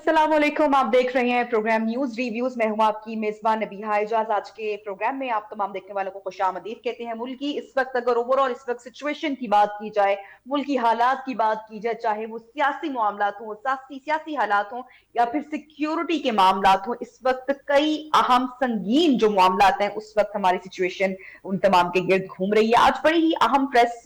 अस्सलाम वालेकुम। आप देख रहे हैं प्रोग्राम न्यूज रिव्यूज। मैं हूं आपकी मेजबान नबीहा एजाज। आज के प्रोग्राम में आप तमाम देखने वालों को खुशामदीद कहते हैं। मुल्क की इस वक्त अगर ओवरऑल इस वक्त सिचुएशन की बात की जाए, मुल्क की हालात की बात की जाए, चाहे वो सियासी मामलात हो, सियासी हालात हो या फिर सिक्योरिटी के मामलात हो, इस वक्त कई अहम संगीन जो मामलात हैं उस वक्त हमारी सिचुएशन उन तमाम के गिर्द घूम रही है। आज बड़ी ही अहम प्रेस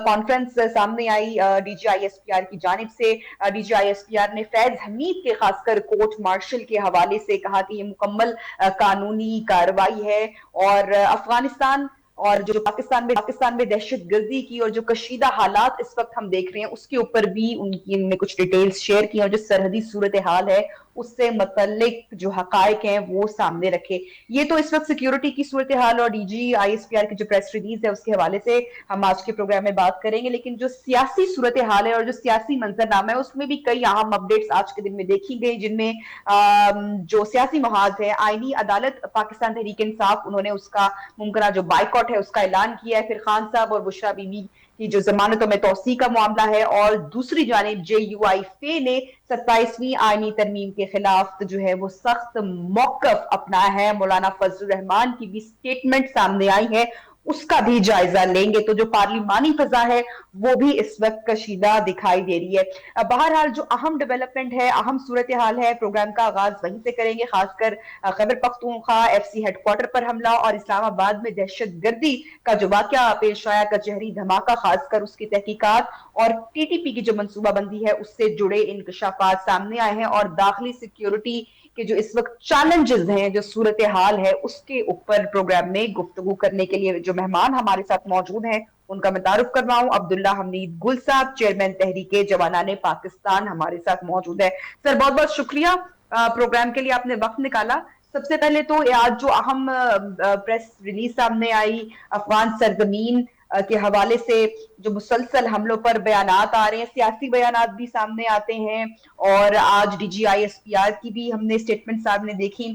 कॉन्फ्रेंस सामने आई DGISPR की जानिब से। DGISPR ने फैज हमीद के खासकर कोर्ट मार्शल के हवाले से कहा कि ये मुकम्मल कानूनी कार्रवाई है और अफगानिस्तान और जो पाकिस्तान में दहशत गर्दी की और जो कशीदा हालात इस वक्त हम देख रहे हैं उसके ऊपर भी उनने कुछ डिटेल्स शेयर की और जो सरहदी सूरत हाल है उससे मुतल्लिक जो हकायक हैं वो सामने रखे। ये तो इस वक्त सिक्योरिटी की सूरत हाल और DGISPR की जो प्रेस रिलीज है उसके हवाले से हम आज के प्रोग्राम में बात करेंगे, लेकिन जो सियासी सूरत हाल है और जो सियासी मंजरनामा है उसमें भी कई अहम अपडेट्स आज के दिन में देखी गई, जिनमें जो सियासी महाज है आईनी अदालत पाकिस्तान तहरीक इंसाफ उन्होंने उसका मुमकिन जो बाइकॉट है उसका ऐलान किया है। फिर खान साहब और बुशरा बीबी की जो जमानतों में तौसी का मामला है और दूसरी जानिब JUI ने 27वीं आईनी तरमीम के खिलाफ जो है वो सख्त मौकफ अपनाया है। मौलाना फजल रहमान की भी स्टेटमेंट सामने आई है, उसका भी जायजा लेंगे। तो जो पार्लिमानी फजा है वो भी इस वक्त कशीदा दिखाई दे रही है। बहरहाल जो अहम डेवलपमेंट है, अहम सूरत हाल है, प्रोग्राम का आगाज वहीं से करेंगे। खासकर खैबर पख्तूनख्वा FC हेडक्वार्टर पर हमला और इस्लामाबाद में दहशत गर्दी का जो वाकया पेश आया, कचहरी धमाका, खासकर उसकी तहकीकात और TTP की जो मनसूबाबंदी है उससे जुड़े इंकशाफात सामने आए हैं और दाखिली सिक्योरिटी के जो इस वक्त चैलेंजेस हैं, जो सूरत हाल है, उसके ऊपर प्रोग्राम में गुफ्तगू करने के लिए जो मेहमान हमारे साथ मौजूद हैं उनका मैं तारुफ करवाऊं। अब्दुल्ला हमीद गुल साहब, चेयरमैन तहरीके जवानाने पाकिस्तान, हमारे साथ मौजूद है। सर बहुत बहुत शुक्रिया प्रोग्राम के लिए आपने वक्त निकाला। सबसे पहले तो आज जो अहम प्रेस रिलीज सामने आई अफगान सरजमीन के हवाले से, जो मुसलसल हमलों पर बयानात आ रहे हैं, सियासी बयानात भी सामने आते हैं और आज DGISPR की भी हमने स्टेटमेंट सामने देखी।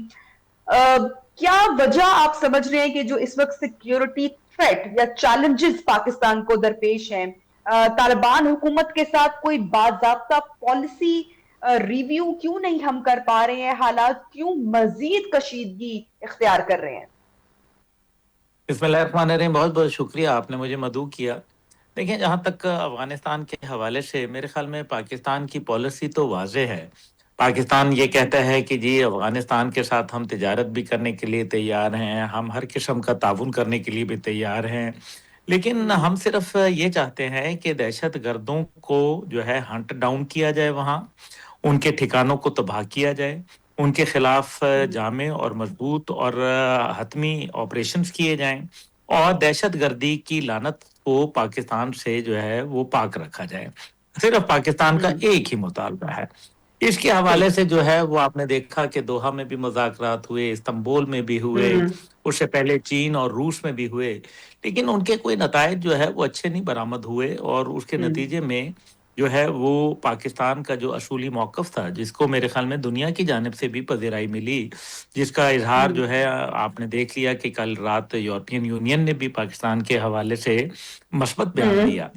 क्या वजह आप समझ रहे हैं कि जो इस वक्त सिक्योरिटी थ्रेट या चैलेंजेस पाकिस्तान को दरपेश हैं, तालिबान हुकूमत के साथ कोई बाज़ाब्ता पॉलिसी रिव्यू क्यों नहीं हम कर पा रहे हैं? हालात क्यों मजीद कशीदगी इख्तियार कर रहे हैं? बिस्मिल्लाहिर्रहमानिर्रहीम। बहुत बहुत शुक्रिया, आपने मुझे मदऊ किया। देखिए, जहाँ तक अफगानिस्तान के हवाले से, मेरे ख्याल में पाकिस्तान की पॉलिसी तो वाज़ेह है। पाकिस्तान ये कहता है कि जी अफगानिस्तान के साथ हम तिजारत भी करने के लिए तैयार हैं, हम हर किस्म का ताउन करने के लिए भी तैयार हैं, लेकिन हम सिर्फ ये चाहते हैं कि दहशत गर्दों को जो है हंट डाउन किया जाए, वहाँ उनके ठिकानों को तबाह किया जाए, उनके खिलाफ जामे और मजबूत और हतमी ऑपरेशंस किए जाएं और दहशतगर्दी की लानत को पाकिस्तान से जो है वो पाक रखा जाए। सिर्फ पाकिस्तान का एक ही मुतालबा है। इसके हवाले से जो है वो आपने देखा कि दोहा में भी मुज़ाकरात हुए, इस्तांबुल में भी हुए, उससे पहले चीन और रूस में भी हुए, लेकिन उनके कोई नतायज जो है वो अच्छे नहीं बरामद हुए और उसके नतीजे में जो है वो पाकिस्तान का जो असूली मौक़िफ़ था, जिसको मेरे ख्याल में दुनिया की जानिब से भी पज़ीराई मिली, जिसका इज़हार जो है आपने देख लिया कि कल रात यूरोपियन यूनियन ने भी पाकिस्तान के हवाले से मस्बत बयान दिया।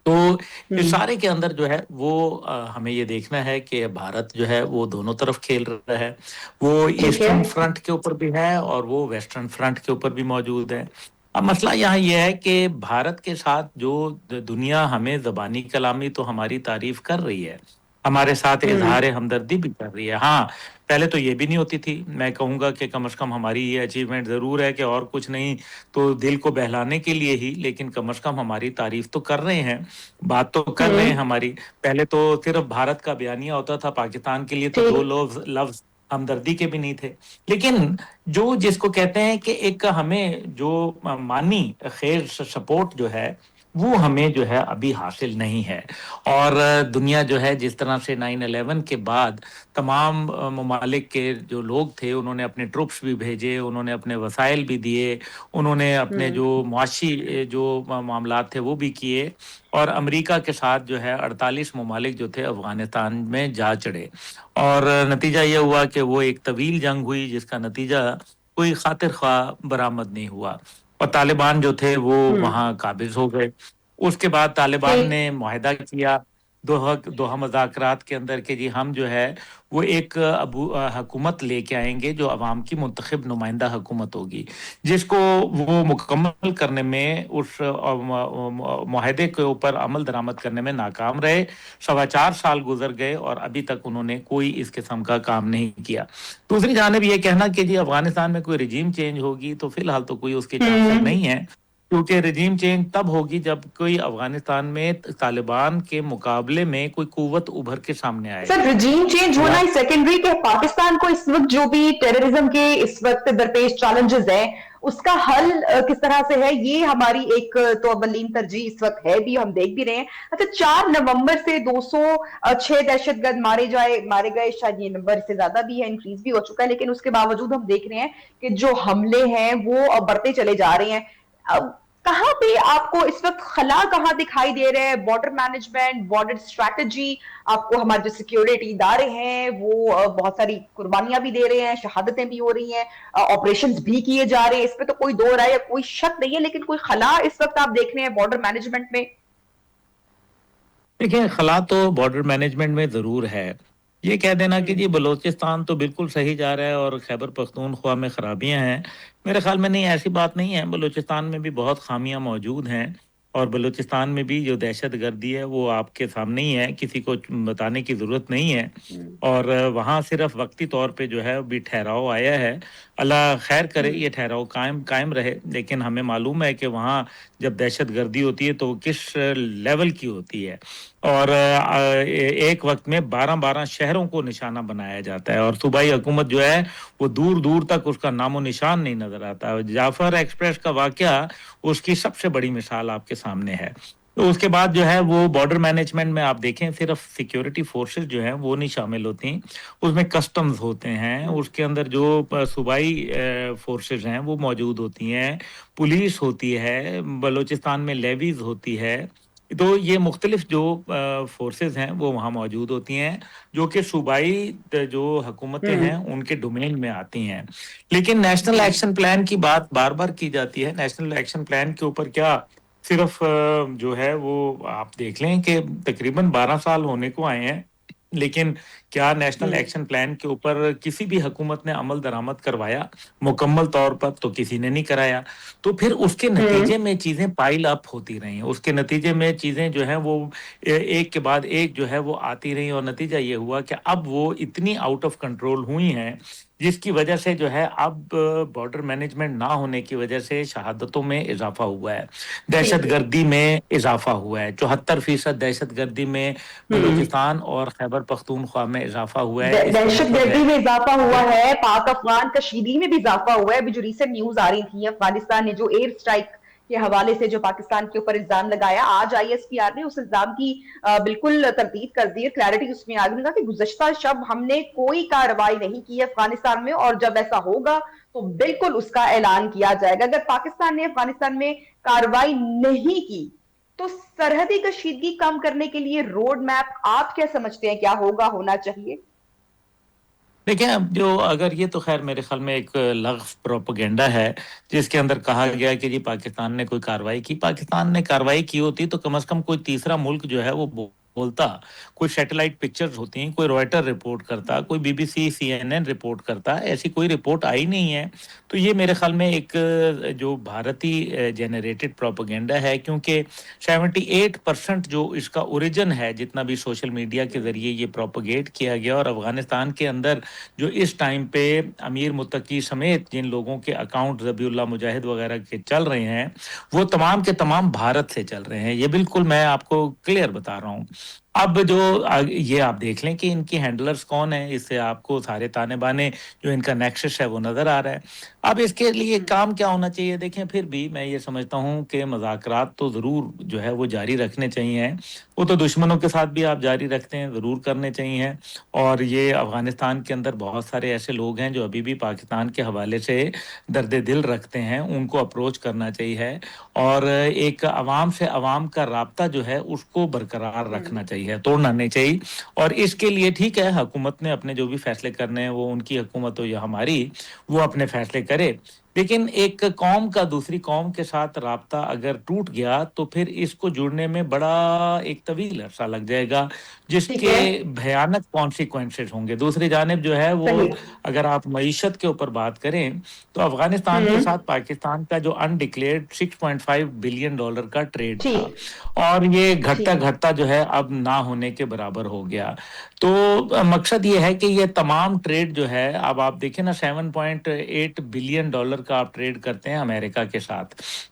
तो इस सारे के अंदर जो है वो हमें ये देखना है कि भारत जो है वो दोनों तरफ खेल रहा है। वो ईस्टर्न फ्रंट के ऊपर भी है और वो वेस्टर्न फ्रंट के ऊपर भी मौजूद है। अब मसला यहाँ ये है कि भारत के साथ जो दुनिया हमें ज़बानी कलामी तो हमारी तारीफ कर रही है, हमारे साथ इजहार हमदर्दी भी कर रही है। हाँ, पहले तो ये भी नहीं होती थी। मैं कहूँगा कि कम से कम हमारी ये अचीवमेंट ज़रूर है कि और कुछ नहीं तो दिल को बहलाने के लिए ही, लेकिन कम से कम हमारी तारीफ तो कर रहे हैं, बात तो कर रहे हैं हमारी। पहले तो सिर्फ भारत का बयानिया होता था, पाकिस्तान के लिए तो दो लफ्ज़ हमदर्दी के भी नहीं थे। लेकिन जो जिसको कहते हैं कि एक हमें जो मानी खैर सपोर्ट जो है वो हमें जो है अभी हासिल नहीं है। और दुनिया जो है जिस तरह से 9/11 के बाद तमाम ममालिक के जो लोग थे उन्होंने अपने ट्रुप्स भी भेजे, उन्होंने अपने वसाइल भी दिए, उन्होंने अपने जो मुआशी जो मामलात थे वो भी किए और अमेरिका के साथ जो है 48 ममालिक जो थे अफगानिस्तान में जा चढ़े और नतीजा ये हुआ कि वो एक तवील जंग हुई जिसका नतीजा कोई खातिर ख्वाह बरामद नहीं हुआ और तालिबान जो थे वो वहाँ काबिज हो गए। उसके बाद तालिबान ने मुआहिदा किया दोहा मज़ाकरात के अंदर कि जी हम जो है वो एक हुकूमत लेके आएंगे जो अवाम की मुंतखब नुमाइंदा हुकूमत होगी, जिसको वो मुकम्मल करने में उस मुआहदे के ऊपर अमल दरामद करने में नाकाम रहे। 4.25 साल गुजर गए और अभी तक उन्होंने कोई इस किस्म का काम नहीं किया। दूसरी जानिब ये कहना कि जी अफगानिस्तान में कोई रिजीम चेंज होगी, तो फिलहाल तो कोई उसके चांसेस नहीं है, क्योंकि रिजीम चेंज तब होगी जब कोई अफगानिस्तान में तालिबान के मुकाबले में कोई कुव्वत उभर के सामने आए। सर, रिजीम चेंज होना ही सेकेंडरी के पाकिस्तान को इस वक्त जो भी टेररिज्म के इस वक्त दरपेश चैलेंजेस हैं उसका हल किस तरह से है, ये हमारी एक तो अवलीन तरजीह इस वक्त है भी, हम देख भी रहे हैं। अच्छा, 4 नवंबर से 206 दहशतगर्द मारे गए, शायद ये नंबर इससे ज्यादा भी है, इंक्रीज भी हो चुका है, लेकिन उसके बावजूद हम देख रहे हैं कि जो हमले हैं वो बढ़ते चले जा रहे हैं। कहां पे आपको इस वक्त खला कहां दिखाई दे रहे हैं? बॉर्डर मैनेजमेंट, बॉर्डर स्ट्रैटेजी, आपको हमारे जो सिक्योरिटी इदारे हैं वो बहुत सारी कुर्बानियां भी दे रहे हैं, शहादतें भी हो रही हैं, ऑपरेशंस भी किए जा रहे हैं, इस पे तो कोई दो राय या कोई शक नहीं है, लेकिन कोई खला इस वक्त आप देख रहे हैं बॉर्डर मैनेजमेंट में? देखिए, खला तो बॉर्डर मैनेजमेंट में ज़रूर है। ये कह देना कि जी बलूचिस्तान तो बिल्कुल सही जा रहा है और खैबर पख्तूनख्वा में खराबियां हैं, मेरे ख्याल में नहीं, ऐसी बात नहीं है। बलूचिस्तान में भी बहुत खामियां मौजूद हैं और बलूचिस्तान में भी जो दहशत गर्दी है वो आपके सामने ही है, किसी को बताने की ज़रूरत नहीं है। और वहाँ सिर्फ वक्ती तौर पे जो है भी ठहराव आया है। अल्लाह खैर करे, ये ठहराव कायम कायम रहे, लेकिन हमें मालूम है कि वहाँ जब दहशत गर्दी होती है तो वो किस लेवल की होती है। और एक वक्त में 12-12 शहरों को निशाना बनाया जाता है और सूबाई हुकूमत जो है वो दूर दूर तक उसका नामो निशान नहीं नजर आता। जाफर एक्सप्रेस का वाकया उसकी सबसे बड़ी मिसाल आपके सामने है। तो उसके बाद जो है वो बॉर्डर मैनेजमेंट में आप देखें सिर्फ सिक्योरिटी फोर्सेस जो हैं वो नहीं शामिल होती, उसमें कस्टम्स होते हैं, उसके अंदर जो सूबाई फोर्सेस हैं वो मौजूद होती हैं, पुलिस होती है, बलूचिस्तान में लेवीज होती है। तो ये मुख्तलिफ जो फोर्सेस हैं वो वहाँ मौजूद होती हैं, जो कि सूबाई जो हुकूमतें हैं उनके डोमेन में आती हैं। लेकिन नेशनल एक्शन प्लान की बात बार बार की जाती है। नेशनल एक्शन प्लान के ऊपर क्या सिर्फ जो है वो आप देख लें कि तकरीबन 12 साल होने को आए हैं, लेकिन क्या नेशनल एक्शन प्लान के ऊपर किसी भी हुकूमत ने अमल दरामद करवाया मुकम्मल तौर पर? तो किसी ने नहीं कराया। तो फिर उसके नतीजे में चीजें पाइल अप होती रही, उसके नतीजे में चीजें जो हैं वो एक के बाद एक जो है वो आती रही और नतीजा ये हुआ कि अब वो इतनी आउट ऑफ कंट्रोल हुई हैं, जिसकी वजह से जो है अब बॉर्डर मैनेजमेंट ना होने की वजह से शहादतों में इजाफा हुआ है, दहशतगर्दी में इजाफा हुआ है। 74% दहशतगर्दी में बलूचिस्तान और खैबर पख्तूनख्वा में इजाफा हुआ है। दहशतगर्दी में इजाफा हुआ है, पाक अफगान कशीदगी में भी इजाफा हुआ है। अभी जो रिसेंट न्यूज आ रही थी, अफगानिस्तान ने जो एयर स्ट्राइक के हवाले से जो पाकिस्तान के ऊपर इल्जाम लगाया, आज आईएसपीआर ने उस इल्जाम की बिल्कुल तरदीद कर दी है, क्लैरिटी उसमें आ गई कि गुज़श्ता शब हमने कोई कार्रवाई नहीं की अफगानिस्तान में और जब ऐसा होगा तो बिल्कुल उसका ऐलान किया जाएगा। अगर पाकिस्तान ने अफगानिस्तान में कार्रवाई नहीं की तो सरहदी कशीदगी कम करने के लिए रोड मैप आप क्या समझते हैं, क्या होगा, होना चाहिए? देखिए, अब जो अगर ये तो खैर मेरे ख्याल में एक लग़्व प्रोपेगेंडा है, जिसके अंदर कहा गया कि जी पाकिस्तान ने कोई कार्रवाई की। पाकिस्तान ने कार्रवाई की होती तो कम से कम कोई तीसरा मुल्क जो है वो बोलता, कोई सैटेलाइट पिक्चर्स होती, कोई रॉयटर रिपोर्ट करता, कोई बीबीसी, सीएनएन रिपोर्ट करता, ऐसी कोई रिपोर्ट आई नहीं है। तो ये मेरे ख्याल में एक जो भारतीय जेनरेटेड प्रोपेगेंडा है, क्योंकि 78% जो इसका ओरिजिन है, जितना भी सोशल मीडिया के ज़रिए ये प्रोपेगेट किया गया और अफ़गानिस्तान के अंदर जो इस टाइम पे अमीर मुत्तकी समेत जिन लोगों के अकाउंट ज़बीउल्लाह मुजाहिद वगैरह के चल रहे हैं, वो तमाम के तमाम भारत से चल रहे हैं। ये बिल्कुल मैं आपको क्लियर बता रहा हूँ। अब जो ये आप देख लें कि इनकी हैंडलर्स कौन है, इससे आपको सारे ताने बाने जो इनका नेक्सस है वो नज़र आ रहा है। अब इसके लिए काम क्या होना चाहिए? देखें, फिर भी मैं ये समझता हूँ कि मुज़ाकरात तो ज़रूर जो है वो जारी रखने चाहिए। वो तो दुश्मनों के साथ भी आप जारी रखते हैं, ज़रूर करने चाहिए। और ये अफ़गानिस्तान के अंदर बहुत सारे ऐसे लोग हैं जो अभी भी पाकिस्तान के हवाले से दर्द दिल रखते हैं, उनको अप्रोच करना चाहिए और एक अवाम से अवाम का राब्ता जो है उसको बरकरार रखना चाहिए, तोड़ना नहीं चाहिए। और इसके लिए ठीक है, हुकूमत ने अपने जो भी फैसले करने हैं वो उनकी हुकूमत हो या हमारी, वो अपने फैसले करे, लेकिन एक कौम का दूसरी कौम के साथ राब्ता अगर टूट गया तो फिर इसको जुड़ने में बड़ा एक तवील अरसा लग जाएगा, ठीक जिसके है। भयानक कॉन्सिक्वेंसेस होंगे। दूसरी जानिब जो है वो, सही। अगर आप मईशत के ऊपर बात करें, तो अफगानिस्तान के साथ पाकिस्तान का जो अनडिक्लेयर्ड $6.5 बिलियन का ट्रेड था, ठीक। और ये घटता ठीक। घटता जो है अब ना होने के बराबर हो गया। तो मकसद ये है कि ये तमाम ट्रेड जो है, अब आप देखें ना, $7.8 बिलियन का आप ट्रेड करते हैं अमेरिका के साथ,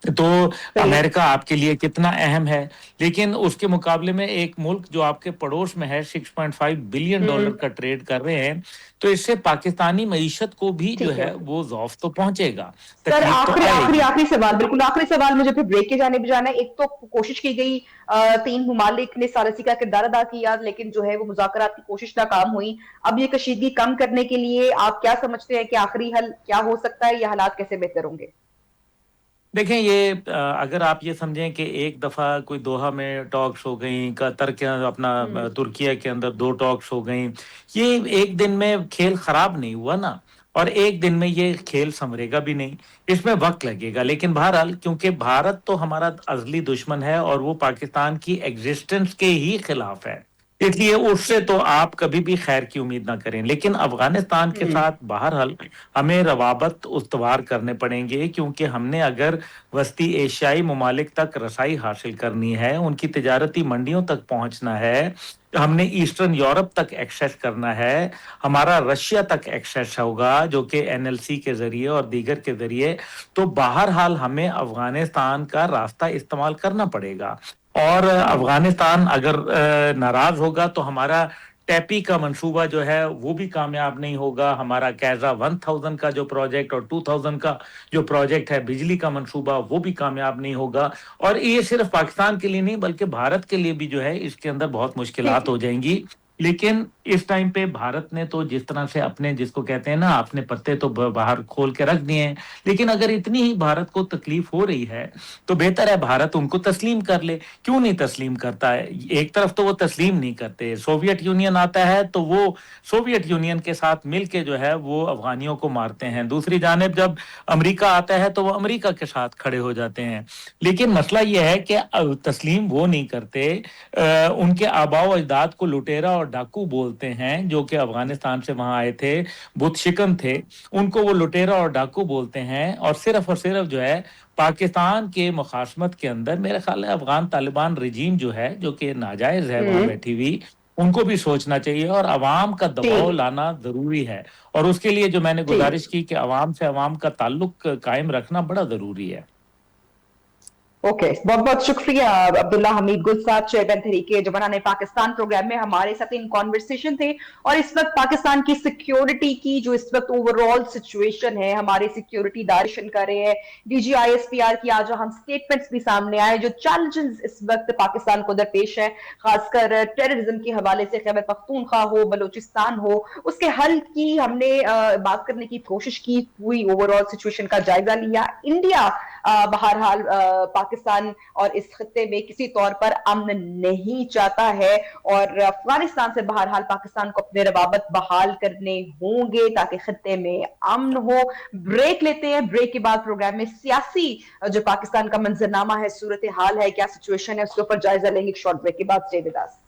तो सही। अमेरिका आपके लिए कितना अहम है। लेकिन उसके मुकाबले में एक मुल्क जो आपके पड़ोस में है, $6.5 बिलियन का ट्रेड कर रहे हैं, तो इससे पाकिस्तानी मईशत को भी जो ठीक है। है वो ज़ौफ तो पहुंचेगा, सर, तकलीफ तो आखिरी आखिरी आएगी। आखिरी सवाल, बिल्कुल आखिरी सवाल, मुझे फिर ब्रेक की जानिब जाना है। एक तो कोशिश की गई, 3 ममालिक ने सालिसी का किरदार अदा किया, लेकिन जो है वो मुज़ाकरात की कोशिश नाकाम हुई। अब ये कशीदगी कम करने के लिए आप क्या समझते हैं कि आखिरी हल क्या हो सकता है, या हालात कैसे बेहतर होंगे? देखें, ये अगर आप ये समझें कि एक दफ़ा कोई दोहा में टॉक्स हो गई, कतर के अपना हुँ। तुर्किया के अंदर 2 टॉक्स हो गई, ये एक दिन में खेल खराब नहीं हुआ ना, और एक दिन में ये खेल संवरेगा भी नहीं, इसमें वक़्त लगेगा। लेकिन बहरहाल, क्योंकि भारत तो हमारा अज़ली दुश्मन है और वो पाकिस्तान की एक्जिस्टेंस के ही खिलाफ है, इसलिए उससे तो आप कभी भी खैर की उम्मीद ना करें। लेकिन अफ़गानिस्तान के हुँ। साथ बहरहाल हमें रवाबत उस्तवार करने पड़ेंगे, क्योंकि हमने अगर वस्ती एशियाई ममालिक तक रसाई हासिल करनी है, उनकी तिजारती मंडियों तक पहुंचना है, हमने ईस्टर्न यूरोप तक एक्सेस करना है, हमारा रशिया तक एक्सेस होगा जो कि एनएलसी के जरिए और दीगर के जरिए, तो बहरहाल हमें अफगानिस्तान का रास्ता इस्तेमाल करना पड़ेगा। और अफगानिस्तान अगर नाराज होगा तो हमारा टैपी का मंसूबा जो है वो भी कामयाब नहीं होगा, हमारा कैजा 1000 का जो प्रोजेक्ट और 2000 का जो प्रोजेक्ट है बिजली का मंसूबा, वो भी कामयाब नहीं होगा। और ये सिर्फ पाकिस्तान के लिए नहीं बल्कि भारत के लिए भी जो है इसके अंदर बहुत मुश्किलात ठीक। हो जाएंगी। लेकिन इस टाइम पे भारत ने तो जिस तरह से अपने, जिसको कहते हैं ना, अपने पत्ते तो बाहर खोल के रख दिए हैं। लेकिन अगर इतनी ही भारत को तकलीफ हो रही है तो बेहतर है भारत उनको तस्लीम कर ले। क्यों नहीं तस्लीम करता है? एक तरफ तो वो तस्लीम नहीं करते, सोवियत यूनियन आता है तो वो सोवियत यूनियन के साथ मिलके जो है वो अफगानियों को मारते हैं, दूसरी जानिब जब अमेरिका आता है तो वो अमेरिका के साथ खड़े हो जाते हैं। लेकिन मसला ये है कि तस्लीम वो नहीं करते, उनके आबाओ अजदाद को लुटेरा और डाकू बोलते हैं, जो कि अफगानिस्तान से वहां आए थे, बुत शिकन थे, उनको वो लुटेरा और डाकू बोलते हैं। और सिर्फ जो है पाकिस्तान के मुखासमत के अंदर मेरे ख्याल है अफगान तालिबान रजीम जो है, जो कि नाजायज है वहां हुँ। बैठी हुई, उनको भी सोचना चाहिए और अवाम का दबाव ठीक। लाना जरूरी है। और उसके लिए जो मैंने ठीक। गुजारिश की कि अवाम से अवाम का ताल्लुक कायम रखना बड़ा जरूरी है। ओके, बहुत बहुत शुक्रिया अब्दुल्ला हमीद गुल साहब, चेयरमैन तहरीके जमाना ने पाकिस्तान प्रोग्राम में हमारे साथ इन कॉन्वर्सेशन थे। और इस वक्त पाकिस्तान की सिक्योरिटी की जो इस वक्त ओवरऑल सिचुएशन है, हमारे सिक्योरिटी दारिशन कर रहे हैं, डीजीआईएसपीआर की आज हम स्टेटमेंट्स भी सामने आए, जो चैलेंजेस इस वक्त पाकिस्तान को दरपेश है, खासकर टेररिज्म के हवाले से, खैबर पख्तूनख्वा हो, बलूचिस्तान हो, उसके हल की हमने बात करने की कोशिश की, पूरी ओवरऑल सिचुएशन का जायजा लिया। इंडिया बहरहाल पाकिस्तान और इस खत्ते में किसी तौर पर अमन नहीं चाहता है, और अफगानिस्तान से बहरहाल पाकिस्तान को अपने रवाबत बहाल करने होंगे ताकि खत्ते में अमन हो। ब्रेक लेते हैं, ब्रेक के बाद प्रोग्राम में सियासी जो पाकिस्तान का मंजरनामा है, सूरत हाल है, क्या सिचुएशन है, उसके ऊपर जायजा लेंगे। शॉर्ट ब्रेक के बाद। Stay with us.